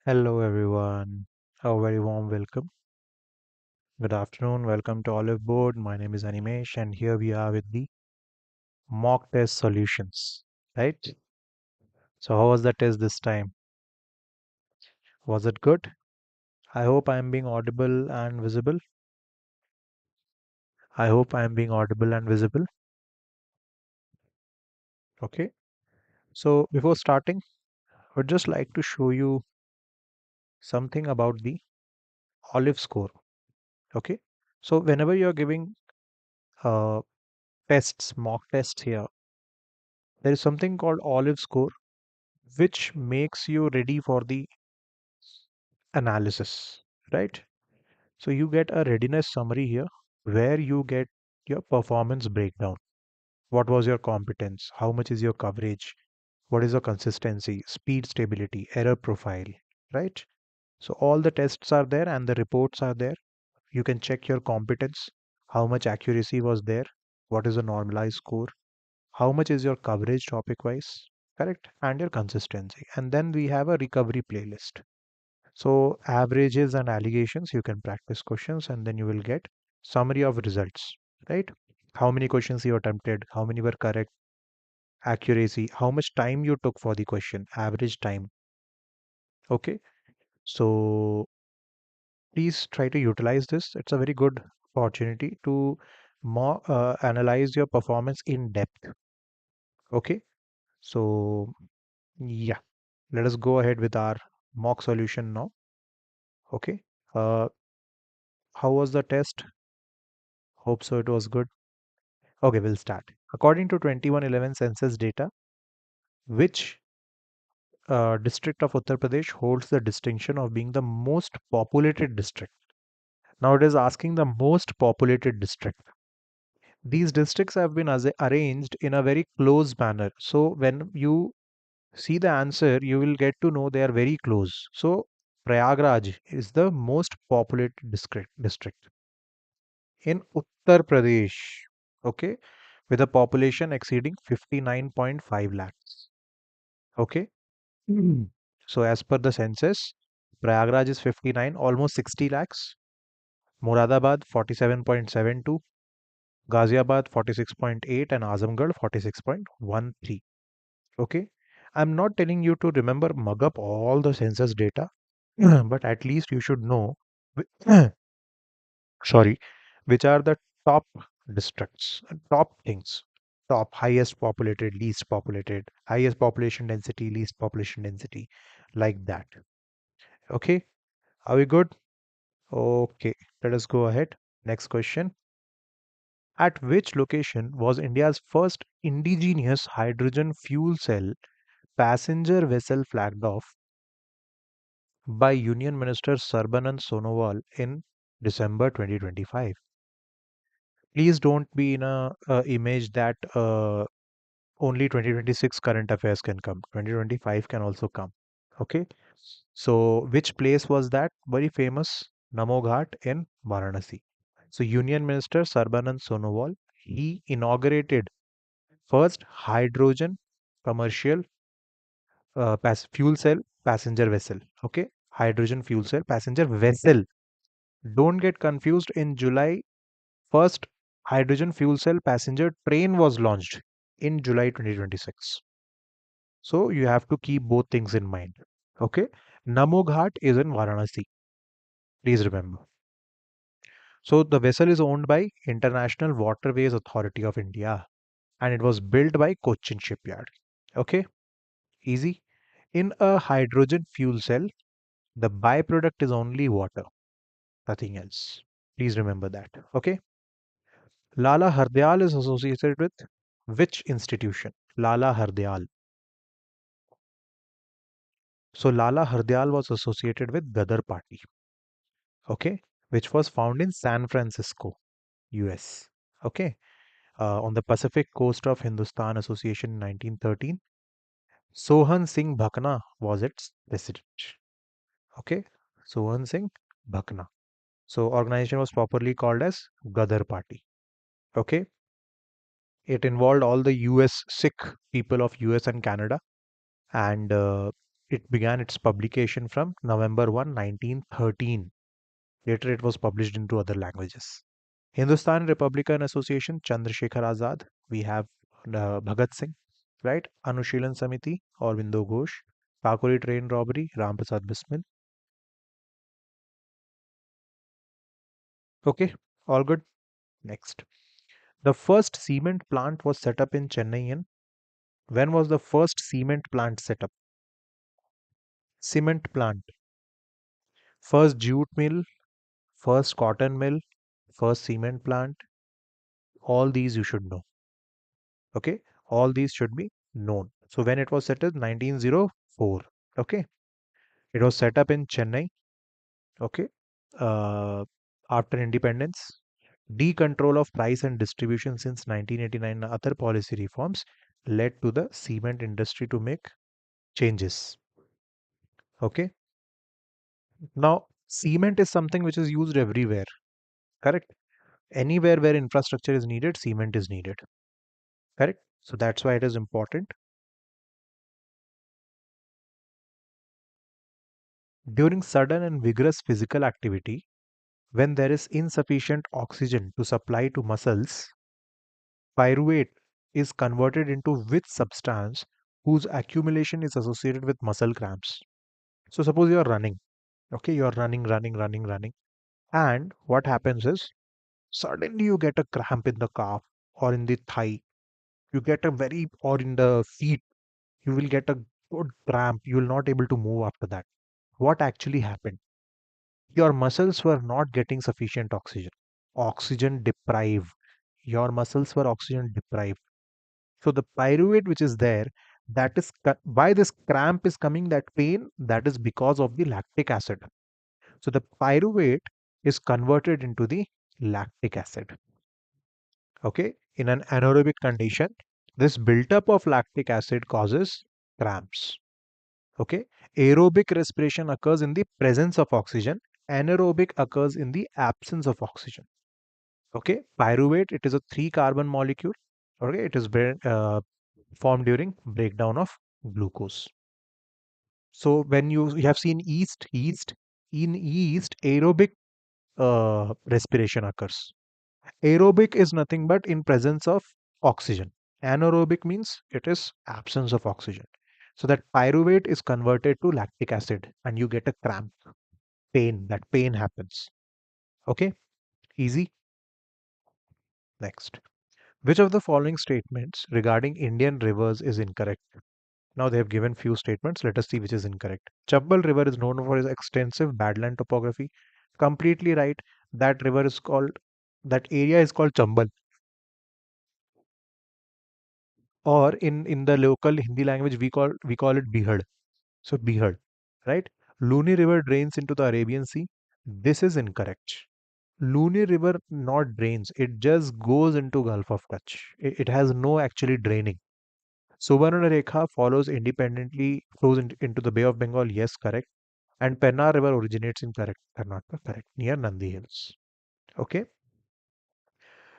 Hello everyone. A very warm welcome. Good afternoon. Welcome to Oliveboard. My name is Animesh and here we are with the mock test solutions. Right? So how was the test this time? Was it good? I hope I am being audible and visible. I hope I am being audible and visible. Okay. So before starting, I would just like to show you something about the Olive score. Okay. So whenever you're giving uh, tests, mock tests here, there is something called Olive score which makes you ready for the analysis, right? So you get a readiness summary here where you get your performance breakdown. What was your competence? How much is your coverage? What is your consistency, speed, stability, error profile, right? So all the tests are there and the reports are there. You can check your competence, how much accuracy was there, what is the normalized score, how much is your coverage topic wise, correct, and your consistency. And then we have a recovery playlist. So averages and allegations, you can practice questions and then you will get summary of results, right? How many questions you attempted, how many were correct, accuracy, how much time you took for the question, average time. Okay. So please try to utilize this. It's a very good opportunity to more analyze your performance in depth. Okay. So yeah, let us go ahead with our mock solution now. Okay. Uh, how was the test? Hope so it was good. Okay, we'll start. According to 2111 census data, which district of Uttar Pradesh holds the distinction of being the most populated district? Now it is asking the most populated district. These districts have been arranged in a very close manner. So when you see the answer, you will get to know they are very close. So Prayagraj is the most populated district in Uttar Pradesh. Okay, with a population exceeding 59.5 lakhs. Okay. Mhm. So as per the census, Prayagraj is 59, almost 60 lakhs. Moradabad 47.72, Ghaziabad 46.8, and Azamgarh 46.13. Okay. I'm not telling you to remember mug up all the census data, but at least you should know, sorry, which are the top districts, top things, top highest populated, least populated, highest population density, least population density, like that. Okay, are we good? Okay, let us go ahead. Next question. At which location was India's first indigenous hydrogen fuel cell passenger vessel flagged off by Union Minister Sarbanand Sonowal in December 2025? Please don't be in a image that only 2026 current affairs can come. 2025 can also come. Okay. So which place was that? Very famous Namo Ghat in Varanasi. So Union Minister Sarbanand Sonowal, he inaugurated first hydrogen commercial fuel cell passenger vessel. Okay. Hydrogen fuel cell passenger vessel. Don't get confused. In July, first hydrogen fuel cell passenger train was launched in July 2026. So you have to keep both things in mind. Okay. Namo Ghat is in Varanasi. Please remember. So the vessel is owned by International Waterways Authority of India and it was built by Cochin Shipyard. Okay. Easy. In a hydrogen fuel cell, the byproduct is only water, nothing else. Please remember that. Okay. Lala Hardyal is associated with which institution? Lala Hardyal. So Lala Hardyal was associated with Gadar Party, okay, which was found in San Francisco, US. Okay, on the Pacific coast of Hindustan Association in 1913. Sohan Singh Bhakna was its president. Okay, Sohan Singh Bhakna. So organization was properly called as Gadar Party. Okay, it involved all the US Sikh people of US and Canada, and It began its publication from November 1, 1913. Later, it was published into other languages. Hindustan Republican Association, Chandrasekhar Azad. We have Bhagat Singh, right? Anushilan Samiti, Aurobindo Ghosh. Kakori train robbery, Ram Prasad Bismil. Okay, all good. Next. The first cement plant was set up in Chennai. In when was the first cement plant set up? Cement plant. First jute mill, first cotton mill, first cement plant. All these you should know. Okay, all these should be known. So when it was set up, 1904. Okay, it was set up in Chennai. Okay, uh, after independence. Decontrol of price and distribution since 1989 and other policy reforms led to the cement industry to make changes. Okay, now cement is something which is used everywhere, correct? Anywhere where infrastructure is needed, cement is needed, correct? So that's why it is important. During sudden and vigorous physical activity, when there is insufficient oxygen to supply to muscles, pyruvate is converted into which substance whose accumulation is associated with muscle cramps. So suppose you are running, okay, you are running, and what happens is suddenly you get a cramp in the calf or in the thigh, you get a very, or in the feet, you will get a good cramp, you will not able to move after that. What actually happened? Your muscles were not getting sufficient oxygen. Oxygen deprived. Your muscles were oxygen deprived. So the pyruvate which is there, that is why this cramp is coming, that pain, that is because of the lactic acid. So the pyruvate is converted into the lactic acid. Okay, in an anaerobic condition, this buildup of lactic acid causes cramps. Okay, aerobic respiration occurs in the presence of oxygen, anaerobic occurs in the absence of oxygen. Okay, pyruvate, it is a 3 carbon molecule. Okay, it is formed during breakdown of glucose. So when you have seen yeast, in yeast, aerobic respiration occurs. Aerobic is nothing but in presence of oxygen. Anaerobic means it is absence of oxygen. So that pyruvate is converted to lactic acid and you get a cramp, pain. That pain happens. Okay, easy. Next. Which of the following statements regarding Indian rivers is incorrect? Now they have given few statements. Let us see which is incorrect. Chambal River is known for its extensive badland topography. Completely right. That river is called, that area is called Chambal. Or in the local Hindi language we call it Bihad. So Bihad, right? Luni River drains into the Arabian Sea. This is incorrect. Luni River not drains; it just goes into Gulf of Kutch. It has no actually draining. Suvarna Rekha follows independently, flows into the Bay of Bengal. Yes, correct. And Pennar River originates in correct Karnataka, correct, near Nandi Hills. Okay.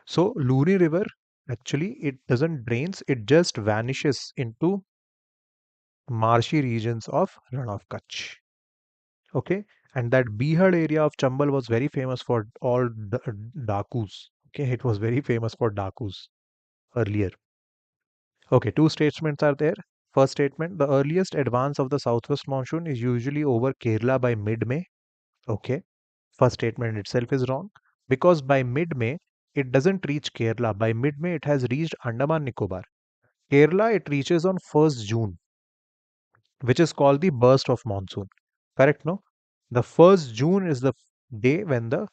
So Luni River actually it doesn't drains; it just vanishes into marshy regions of Ran of Kutch. Okay, and that Bihar area of Chambal was very famous for all dakus. Okay, it was very famous for dakus earlier. Okay, two statements are there. First statement: the earliest advance of the southwest monsoon is usually over Kerala by mid-May. Okay, first statement itself is wrong because by mid-May it doesn't reach Kerala. By mid-May it has reached Andaman Nicobar. Kerala it reaches on 1st June, which is called the burst of monsoon. Correct, no? The 1st June is the day when the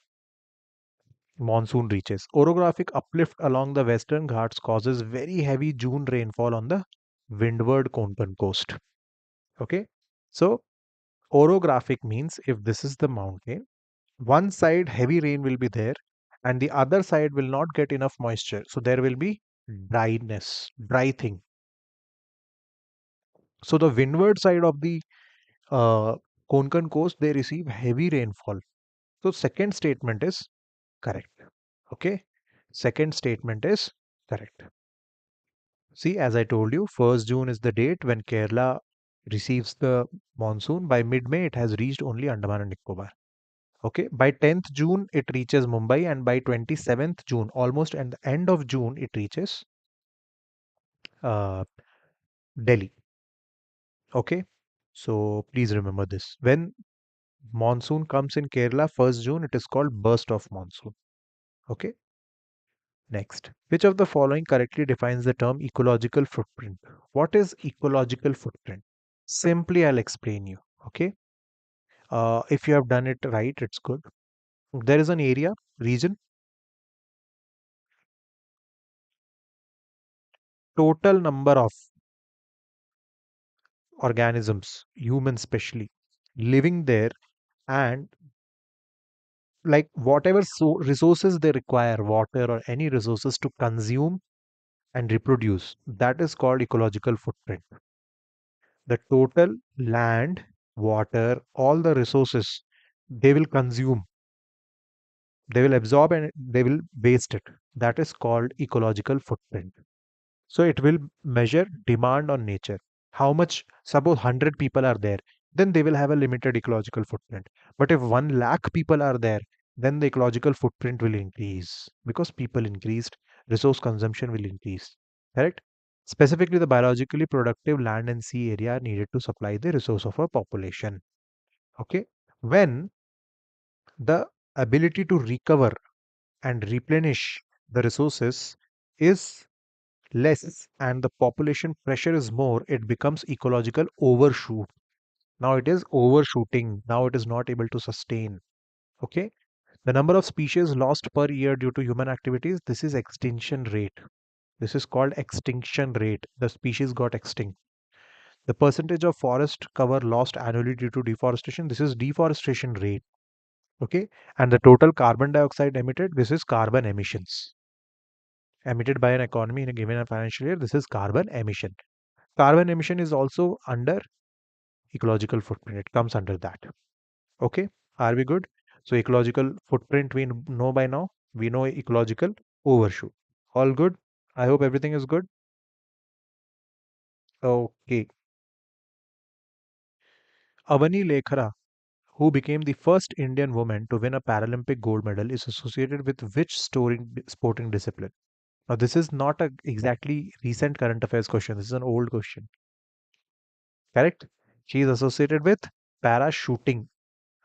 monsoon reaches. Orographic uplift along the western Ghats causes very heavy June rainfall on the windward Konkan coast. Okay, so orographic means if this is the mountain, one side heavy rain will be there and the other side will not get enough moisture. So there will be dryness, dry thing. So the windward side of the uh, Konkan coast, they receive heavy rainfall. So second statement is correct. Okay. Second statement is correct. See, as I told you, 1st June is the date when Kerala receives the monsoon. By mid-May, it has reached only Andaman and Nicobar. Okay, by 10th June, it reaches Mumbai, and by 27th June, almost at the end of June, it reaches uh, Delhi. Okay, so please remember this. When monsoon comes in Kerala, 1st June, it is called burst of monsoon. Okay, next. Which of the following correctly defines the term ecological footprint? What is ecological footprint? Simply, I'll explain you. Okay, if you have done it right, it's good. There is an area, region, total number of organisms, humans especially, living there, and like whatever resources they require, water or any resources to consume and reproduce, that is called ecological footprint. The total land, water, all the resources they will consume, they will absorb, and they will waste it. That is called ecological footprint. So it will measure demand on nature. How much, suppose 100 people are there, then they will have a limited ecological footprint. But if 1 lakh people are there, then the ecological footprint will increase because people increased, resource consumption will increase. Correct? Specifically, the biologically productive land and sea area are needed to supply the resource of a population. Okay? When the ability to recover and replenish the resources is less and the population pressure is more, it becomes ecological overshoot. Now it is overshooting. Now it is not able to sustain. Okay. The number of species lost per year due to human activities, this is extinction rate. This is called extinction rate. The species got extinct. The percentage of forest cover lost annually due to deforestation, this is deforestation rate. Okay. And the total carbon dioxide emitted, this is carbon emissions. Emitted by an economy in a given financial year, this is carbon emission. Carbon emission is also under ecological footprint. It comes under that. Okay, are we good? So ecological footprint we know by now. We know ecological overshoot. All good? I hope everything is good. Okay. Avani Lekhara, who became the first Indian woman to win a Paralympic gold medal, is associated with which sporting discipline? Now, this is not a exactly recent current affairs question. This is an old question. Correct? She is associated with parachuting.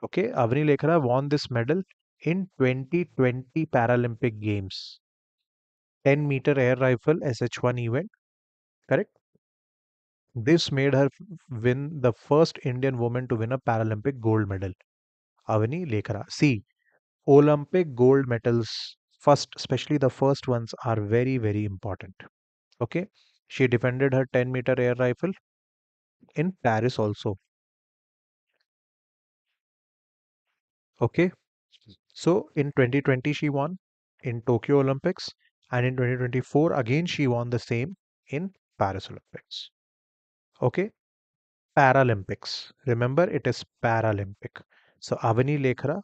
Okay, Avani Lekhara won this medal in 2020 Paralympic Games. 10-meter air rifle SH1 event, correct? This made her win the first Indian woman to win a Paralympic gold medal. Avani Lekhara. See, Olympic gold medals, first, especially the first ones, are very, very important. Okay, she defended her 10-meter air rifle in Paris also. Okay, so in 2020 she won in Tokyo Olympics, and in 2024 again she won the same in Paris Olympics. Okay, Paralympics. Remember, it is Paralympic. So Avani Lekhara,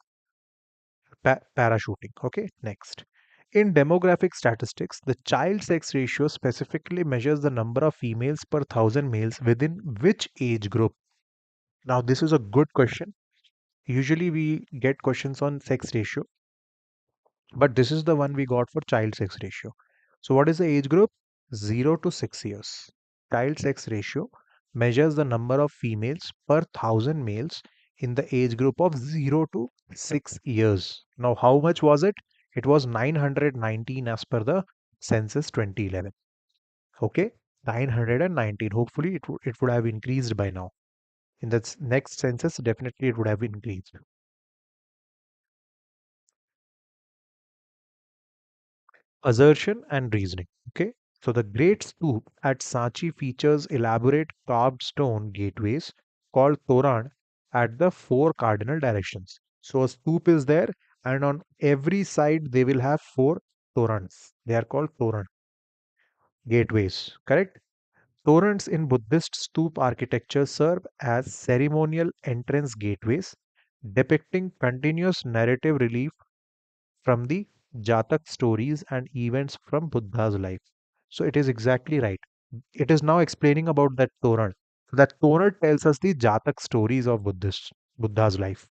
parachuting. Okay, next. In demographic statistics, the child sex ratio specifically measures the number of females per thousand males within which age group? Now, this is a good question. Usually, we get questions on sex ratio, but this is the one we got for child sex ratio. So, what is the age group? 0 to 6 years. Child sex ratio measures the number of females per thousand males in the age group of 0 to 6 years. Now, how much was it? It was 919 as per the census 2011. Okay, 919. Hopefully, it would have increased by now. In the next census, definitely it would have increased. Assertion and reasoning. Okay, so the Great Stoop at Sanchi features elaborate carved stone gateways called Toran at the 4 cardinal directions. So a stoop is there, and on every side they will have 4 torans. They are called Toran gateways. Correct? Torans in Buddhist stoop architecture serve as ceremonial entrance gateways, depicting continuous narrative relief from the Jatak stories and events from Buddha's life. So it is exactly right. It is now explaining about that Toran. That toner tells us the Jatak stories of Buddha's life.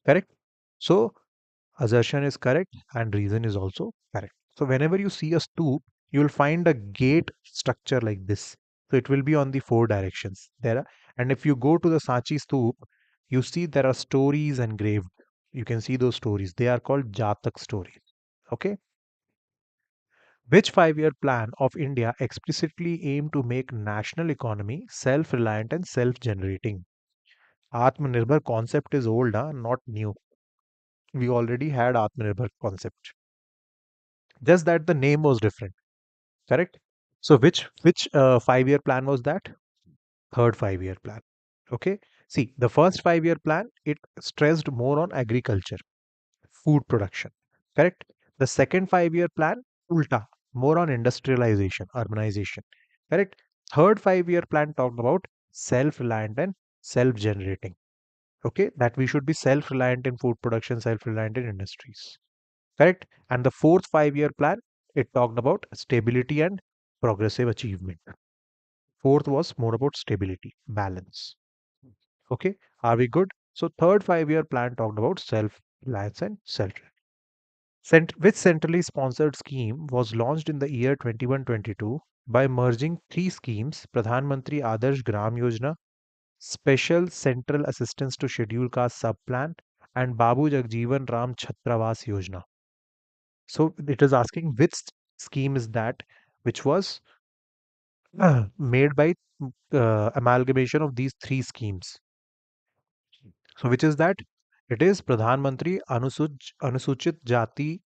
Correct? So assertion is correct and reason is also correct. So whenever you see a stoop, you will find a gate structure like this. So it will be on the four directions. And if you go to the Sanchi stoop, you see there are stories engraved. You can see those stories. They are called Jatak stories. Okay. Which 5-year plan of India explicitly aimed to make national economy self-reliant and self-generating? Atmanirbhar concept is old, not new. We already had Atmanirbhar concept. Just that the name was different. Correct. So which 5-year plan was that? Third 5-year plan. Okay. See, the first 5-year plan, it stressed more on agriculture, food production. Correct. The second 5-year plan, ulta, more on industrialization, urbanization. Correct. Third 5-year plan talked about self-reliant and self-generating. Okay, that we should be self-reliant in food production, self-reliant in industries. Correct. And the fourth 5-year plan, it talked about stability and progressive achievement. Fourth was more about stability, balance. Okay, are we good? So third 5-year plan talked about self-reliance and self. Which centrally sponsored scheme was launched in the year 21-22 by merging three schemes: Pradhan Mantri Adarsh Gram Yojana, Special Central Assistance to Scheduled Caste Sub-Plan, and Babu Jagjeevan Ram Chhatravas Yojana. So it is asking which scheme is that which was made by amalgamation of these three schemes. So which is that? It is Pradhan Mantri Anusuchit Jati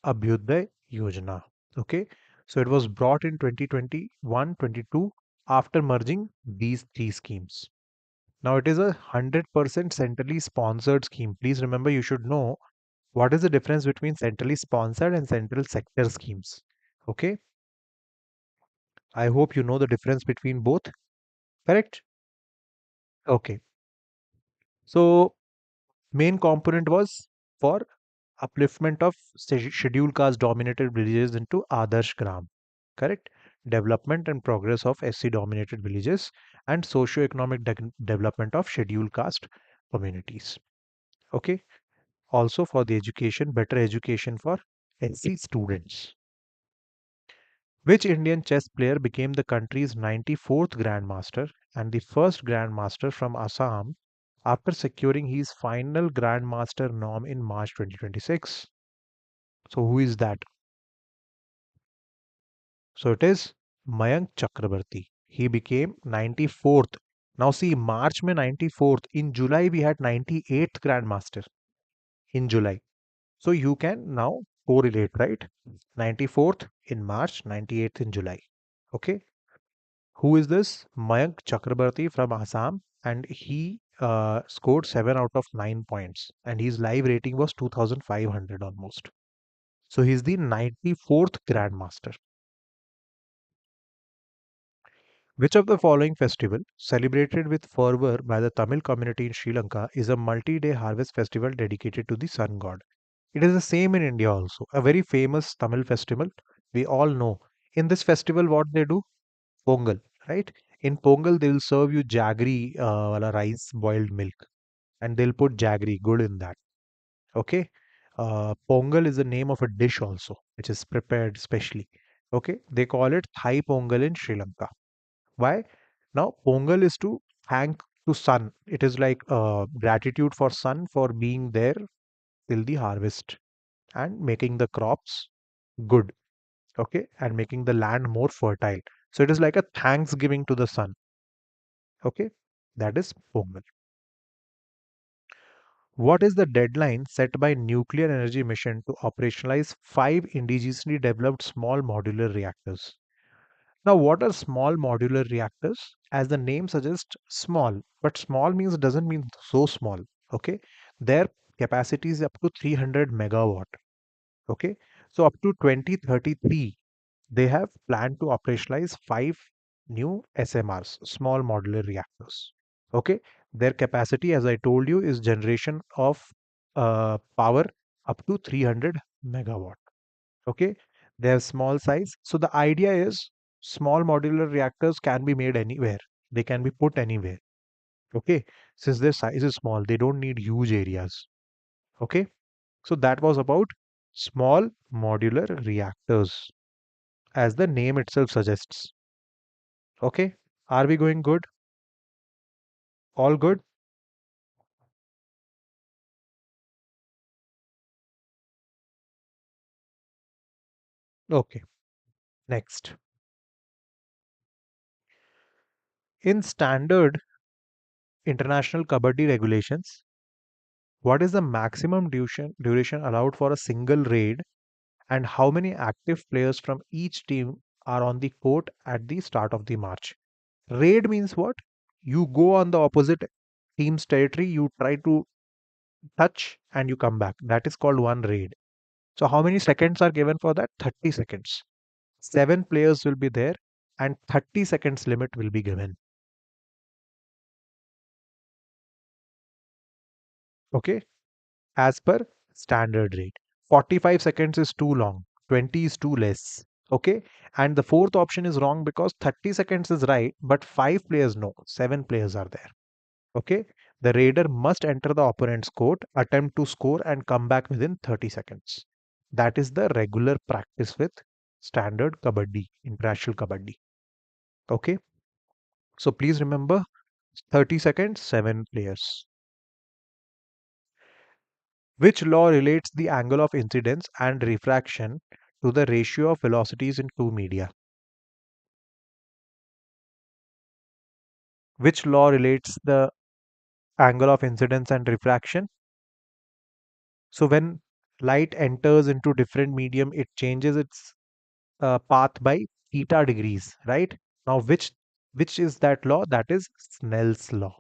Abhyuday Yojana. Okay. So it was brought in 2021-22 after merging these three schemes. Now it is a 100% centrally sponsored scheme. Please remember, you should know what is the difference between centrally sponsored and central sector schemes. Okay. I hope you know the difference between both. Correct? Okay. So main component was for upliftment of scheduled caste dominated villages into Adarsh Gram. Correct? Development and progress of SC dominated villages and socio-economic development of scheduled caste communities. Okay. Also for the education, better education for SC students. Which Indian chess player became the country's 94th Grandmaster and the first Grandmaster from Assam after securing his final Grandmaster norm in March 2026? So, who is that? So, it is Mayank Chakrabarti. He became 94th. Now, see, March mein 94th. In July, we had 98th Grandmaster in July. So, you can now correlate, right? 94th in March, 98th in July. Okay. Who is this? Mayank Chakrabarti from Assam, and he scored 7 out of 9 points, and his live rating was 2500 almost. So he's the 94th Grandmaster. Which of the following festival, celebrated with fervor by the Tamil community in Sri Lanka, is a multi-day harvest festival dedicated to the sun god? It is the same in India also, a very famous Tamil festival. We all know. In this festival, what they do? Pongal, right? In Pongal, they'll serve you jaggery wala rice, boiled milk, and they'll put jaggery, good in that. Okay. Pongal is the name of a dish also, which is prepared specially. Okay. They call it Thai Pongal in Sri Lanka. Why? Now, Pongal is to thank to sun. It is like gratitude for sun for being there till the harvest and making the crops good. Okay. And making the land more fertile. So it is like a thanksgiving to the sun. Okay, that is Pongal. What is the deadline set by Nuclear Energy Mission to operationalize 5 indigenously developed small modular reactors? Now, what are small modular reactors? As the name suggests, small, but small means doesn't mean so small. Okay, their capacity is up to 300 megawatt. Okay, so up to 2033, they have planned to operationalize 5 new SMRs, small modular reactors. Okay, their capacity, as I told you, is generation of power up to 300 megawatt. Okay, they have small size. So the idea is small modular reactors can be made anywhere. They can be put anywhere. Okay. Since their size is small, they don't need huge areas. Okay. So that was about small modular reactors, as the name itself suggests. Okay. Are we going good? All good? Okay. Next. In standard international Kabaddi regulations, what is the maximum duration allowed for a single raid, and how many active players from each team are on the court at the start of the match? Raid means what? You go on the opposite team's territory, you try to touch, and you come back. That is called one raid. So, how many seconds are given for that? 30 seconds. Seven players will be there, and 30 seconds limit will be given. Okay, as per standard rate. 45 seconds is too long, 20 is too less. Okay, and the fourth option is wrong because 30 seconds is right, but five players no, seven players are there. Okay, the raider must enter the opponent's court, attempt to score, and come back within 30 seconds. That is the regular practice with standard kabaddi, international kabaddi. Okay, so please remember 30 seconds, seven players. Which law relates the angle of incidence and refraction to the ratio of velocities in two media? Which law relates the angle of incidence and refraction? So when light enters into different medium, it changes its path by theta degrees, right? Now, which is that law? That is Snell's law.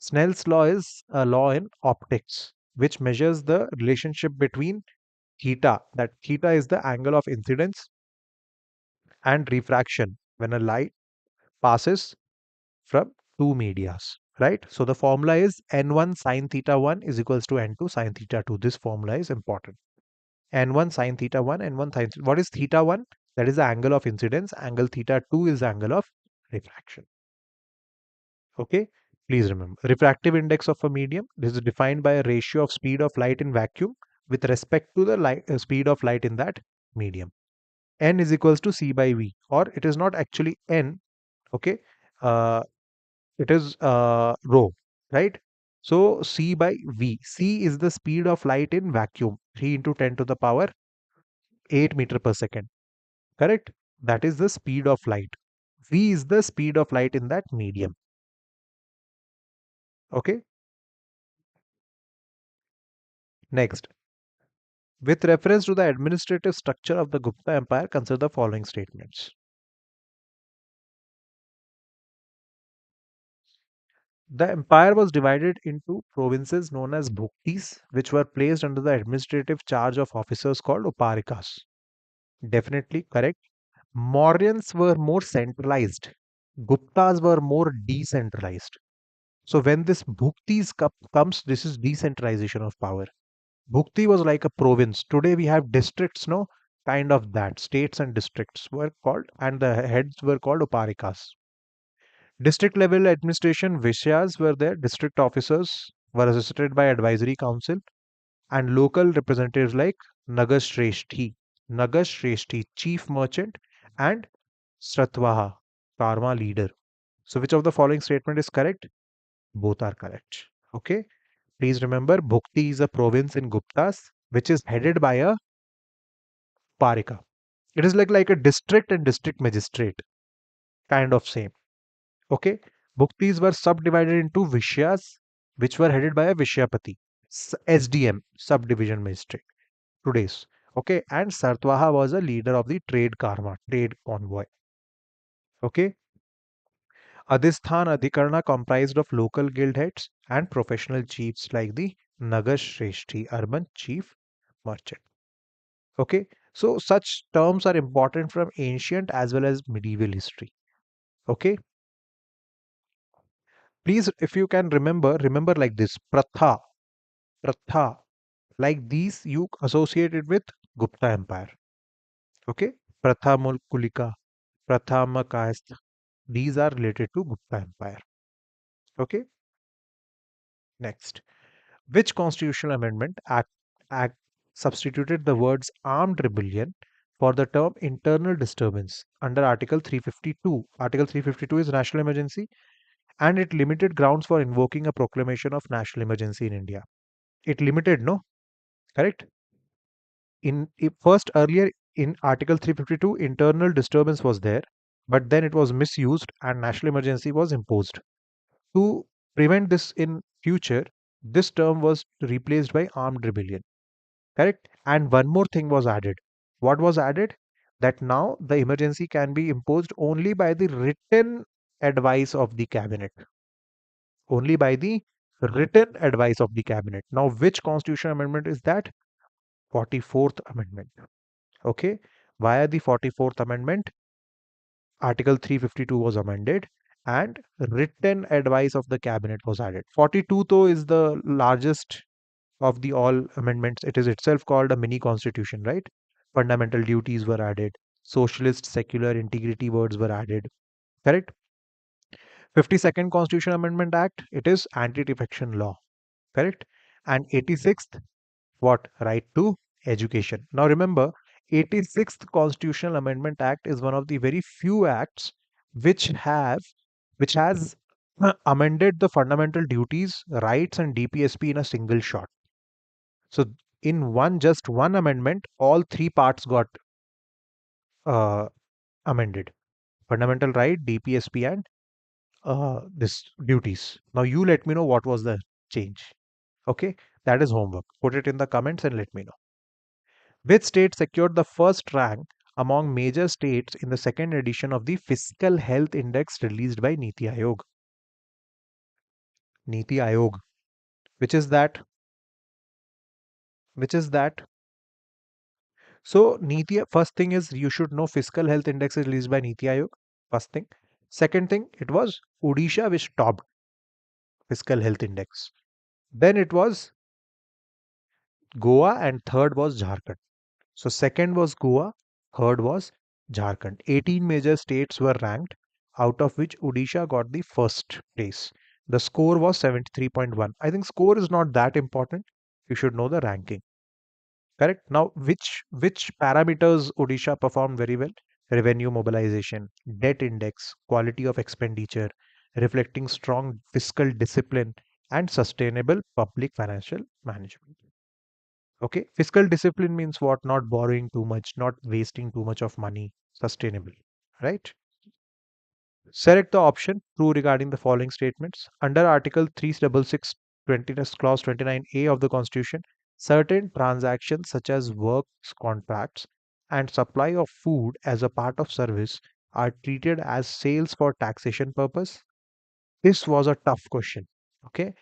Snell's law is a law in optics, which measures the relationship between theta. That theta is the angle of incidence and refraction when a light passes from two medias, right? So the formula is n1 sine theta 1 is equals to n2 sine theta 2. This formula is important. N1 sine theta 1, N1 sine. What is theta 1? That is the angle of incidence. Angle theta 2 is the angle of refraction. Okay, please remember. Refractive index of a medium. This is defined by a ratio of speed of light in vacuum with respect to the speed of light in that medium. N is equals to C by V, or it is not actually N. Okay, uh, it is rho, right? So C by V. C is the speed of light in vacuum, 3 into 10 to the power 8 meter per second. Correct? That is the speed of light. V is the speed of light in that medium. Okay. Next, with reference to the administrative structure of the Gupta Empire, consider the following statements. The empire was divided into provinces known as bhuktis, which were placed under the administrative charge of officers called uparikas. Definitely correct. Mauryans were more centralized. Guptas were more decentralized. So when this bhuktis comes, this is decentralization of power. Bhukti was like a province. Today we have districts, no? Kind of that. States and districts were called, and the heads were called uparikas. District level administration, Vishyas were there. District officers were assisted by advisory council, and local representatives like Nagar Shreshthi, chief merchant, and Sratvaha, Karma leader. So which of the following statement is correct? Both are correct. Okay. Please remember, Bhukti is a province in Guptas, which is headed by a Parika. It is like a district and district magistrate, kind of same. Okay. Bhuktis were subdivided into Vishyas, which were headed by a Vishyapati, SDM, subdivision magistrate. Today's. Okay. And Sartwaha was a leader of the trade karma, trade convoy. Okay. Adhisthan Adhikarna comprised of local guild heads and professional chiefs like the Nagar Shreshthi, urban chief merchant. Okay, so such terms are important from ancient as well as medieval history. Okay, please, if you can remember like this: Pratha, like these you associated with Gupta Empire. Okay, Pratha Mulkulika, Prathama Kayastha. These are related to Gupta Empire. Okay. Next, which constitutional amendment act substituted the words armed rebellion for the term internal disturbance under Article 352? Article 352 is national emergency, and it limited grounds for invoking a proclamation of national emergency in India. It limited, no? Correct? First, earlier in Article 352, internal disturbance was there, but then it was misused and national emergency was imposed. To prevent this in future, this term was replaced by armed rebellion. Correct? And one more thing was added. What was added? That now the emergency can be imposed only by the written advice of the cabinet. Only by the written advice of the cabinet. Now, which constitutional amendment is that? 44th Amendment. Okay. Via the 44th Amendment, Article 352 was amended and written advice of the cabinet was added. 42 though is the largest of the all amendments. It is itself called a mini constitution, right? Fundamental duties were added. Socialist, secular, integrity words were added. Correct? 52nd Constitutional Amendment Act, it is anti-defection law. Correct? And 86th, what? Right to education. Now remember, 86th Constitutional Amendment Act is one of the very few acts which has amended the fundamental duties, rights, and DPSP in a single shot. So in just one amendment, all three parts got uh, amended: fundamental right, DPSP, and this duties. Now you let me know what was the change. Okay, that is homework. Put it in the comments and let me know. Which state secured the first rank among major states in the second edition of the Fiscal Health Index released by Niti Aayog? Niti Aayog. Which is that? Which is that? So Niti, first thing is you should know Fiscal Health Index is released by Niti Aayog. First thing. Second thing, it was Odisha which topped Fiscal Health Index. Then it was Goa and third was Jharkhand. So second was Goa, third was Jharkhand. 18 major states were ranked, out of which Odisha got the first place. The score was 73.1. I think score is not that important. You should know the ranking. Correct. Now, which parameters Odisha performed very well? Revenue mobilization, debt index, quality of expenditure, reflecting strong fiscal discipline and sustainable public financial management. Okay, fiscal discipline means what? Not borrowing too much, not wasting too much of money, sustainable, right? Select the option true regarding the following statements. Under Article 366 20 Clause 29A of the Constitution, certain transactions such as works contracts and supply of food as a part of service are treated as sales for taxation purpose. This was a tough question. Okay.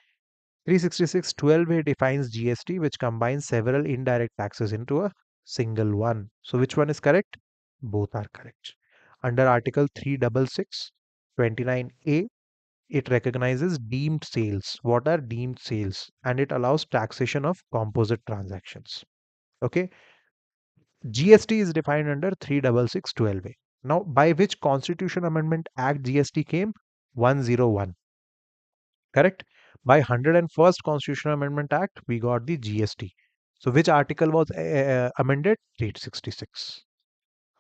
366(12)A defines GST, which combines several indirect taxes into a single one. So which one is correct? Both are correct. Under Article 366 29A, it recognizes deemed sales. What are deemed sales? And it allows taxation of composite transactions. Okay. GST is defined under 366(12)A. Now, by which Constitution Amendment Act GST came? 101. Correct? By 101st Constitutional Amendment Act, we got the GST. So which article was amended? 366.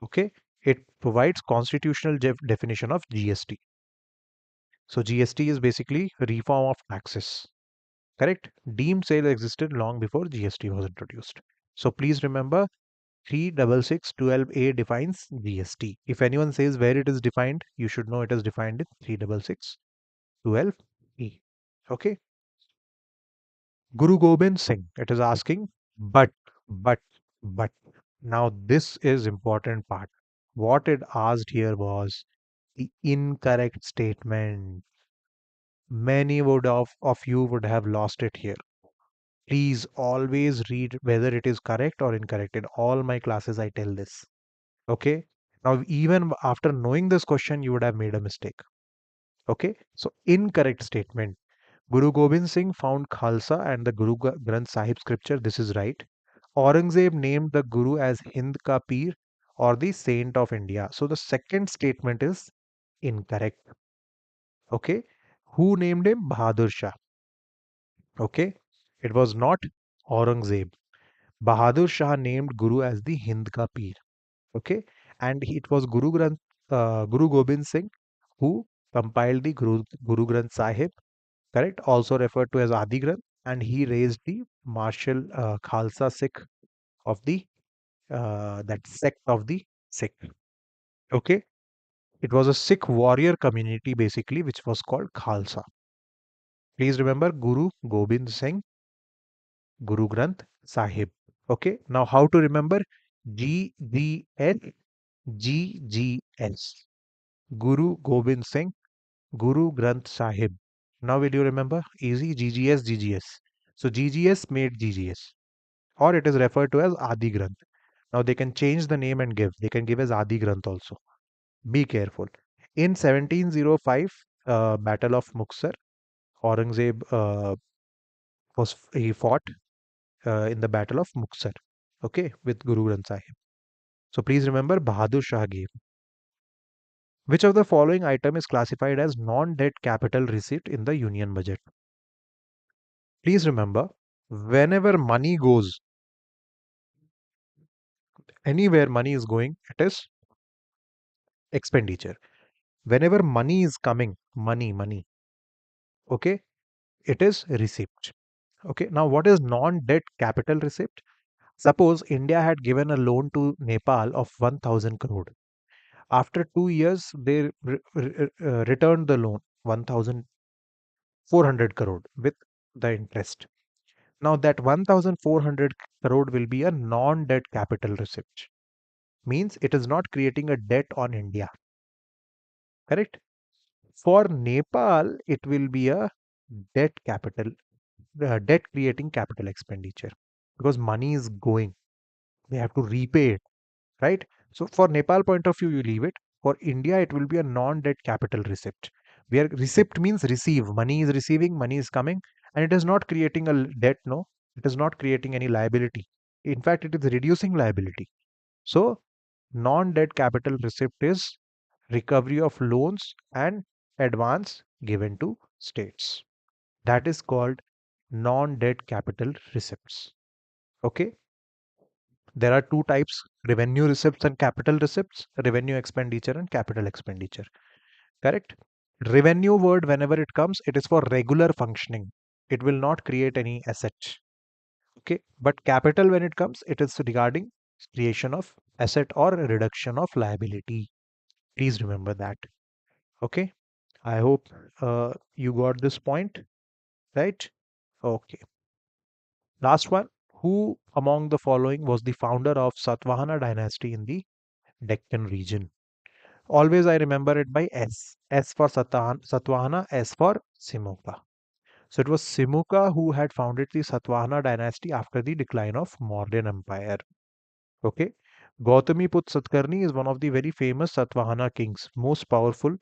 Okay. It provides constitutional definition of GST. So GST is basically reform of taxes. Correct? Deemed sale existed long before GST was introduced. So please remember 366(12)A defines GST. If anyone says where it is defined, you should know it is defined in 366(12)E. Okay. Guru Gobind Singh, it is asking, but, but, but. Now this is important part. What it asked here was the incorrect statement. Many of you would have lost it here. Please always read whether it is correct or incorrect. In all my classes, I tell this. Okay. Now, even after knowing this question, you would have made a mistake. Okay. So, incorrect statement. Guru Gobind Singh found Khalsa and the Guru Granth Sahib scripture. This is right. Aurangzeb named the Guru as Hind Ka Peer or the Saint of India. So, the second statement is Incorrect. Okay. Who named him Bahadur Shah? Okay. It was not Aurangzeb. Bahadur Shah named Guru as the Hind ka Peer. Okay. And it was Guru Gobind Singh who compiled the Guru Granth Sahib, correct? Also referred to as Adi Granth. And he raised the martial Khalsa Sikh of the that sect of the Sikh. Okay. It was a Sikh warrior community basically, which was called Khalsa. Please remember Guru Gobind Singh, Guru Granth Sahib. Okay. Now, how to remember GGS? GGS. Guru Gobind Singh, Guru Granth Sahib. Now, will you remember? Easy. GGS, GGS. So, GGS made GGS, or it is referred to as Adi Granth. Now, they can change the name and give. They can give as Adi Granth also. Be careful. In 1705, Battle of Muxar, Aurangzeb he fought in the Battle of Muxar, okay, with Guru Granth Sahib. So please remember Bahadur Shah gave. Which of the following item is classified as non-debt capital receipt in the Union Budget? Please remember, whenever money goes, anywhere money is going, it is expenditure. Whenever money is coming, money, okay, it is receipt. Okay, now what is non-debt capital receipt? Suppose India had given a loan to Nepal of 1000 crore. After 2 years, they returned the loan 1400 crore with the interest. Now, that 1400 crore will be a non debt capital receipt. Means it is not creating a debt on India. Correct? For Nepal, it will be a debt capital, debt creating capital expenditure because money is going. They have to repay it, right? So for Nepal point of view, you leave it. For India, it will be a non-debt capital receipt. Where receipt means receive. Money is receiving, money is coming, and it is not creating a debt, no. It is not creating any liability. In fact, it is reducing liability. So non-debt capital receipt is recovery of loans and advance given to states. That is called non-debt capital receipts. Okay. There are two types: revenue receipts and capital receipts, revenue expenditure and capital expenditure. Correct? Revenue word, whenever it comes, it is for regular functioning. It will not create any asset. Okay. But capital, when it comes, it is regarding creation of asset or reduction of liability. Please remember that. Okay. I hope you got this point, right? Okay. Last one. Who among the following was the founder of Satvahana dynasty in the Deccan region? Always I remember it by S. S for Satvahana, S for Simuka. So it was Simuka who had founded the Satvahana dynasty after the decline of Mauryan Empire. Okay. Gautami Put Satkarni is one of the very famous Satvahana kings, most powerful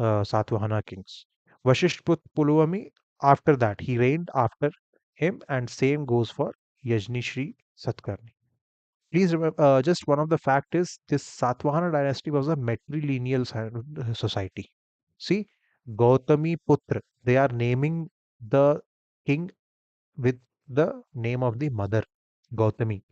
Satvahana kings. Vashisht Put Pulwami, after that, he reigned after him, and same goes for Yajni Shri Satkarni. Please remember, just one of the fact is this Satvahana dynasty was a matrilineal society. See, Gautami Putra, they are naming the king with the name of the mother, Gautami.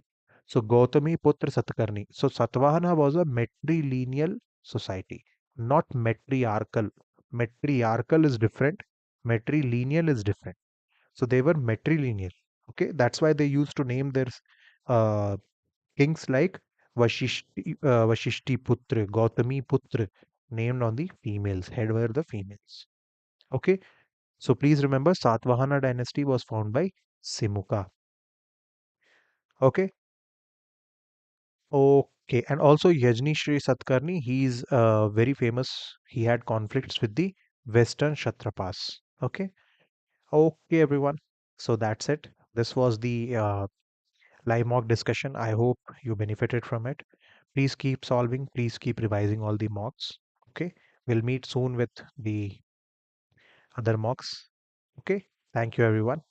So Gautami Putra Satkarni. So Satvahana was a matrilineal society, not matriarchal. Matriarchal is different. Matrilineal is different. So they were matrilineal. Okay, that's why they used to name their uh, kings like Vashishti Putra, Gautami Putra, named on the females. Head were the females. Okay, so please remember Satvahana dynasty was found by Simuka. Okay. Okay, and also Yajni Shri Satkarni, he's very famous. He had conflicts with the Western Kshatrapas. Okay, okay, everyone. So that's it. This was the live mock discussion. I hope you benefited from it. Please keep solving. Please keep revising all the mocks. Okay, we'll meet soon with the other mocks. Okay, thank you, everyone.